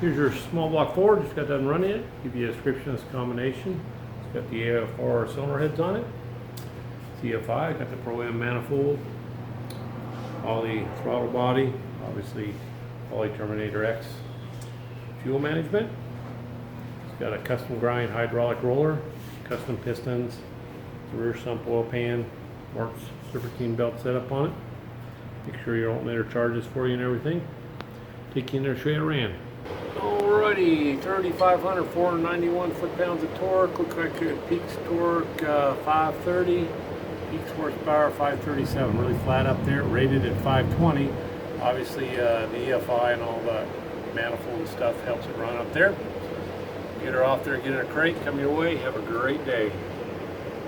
Here's your small block Ford, just got done running it. Give you a description of this combination. It's got the AFR cylinder heads on it. It's EFI, got the Pro-Am manifold. Holley throttle body, obviously Holley Terminator X fuel management. It's got a custom grind hydraulic roller, custom pistons, rear sump oil pan, Mark's serpentine belt setup on it. Make sure your alternator charges for you and everything. Take you in there, show you ran. Alrighty, 3,500, 491 foot-pounds of torque. Looks like it peaks torque 530, peaks horsepower 537. Really flat up there, rated at 520. Obviously, the EFI and all the manifold and stuff helps it run up there. Get her off there, get in a crate, come your way. Have a great day.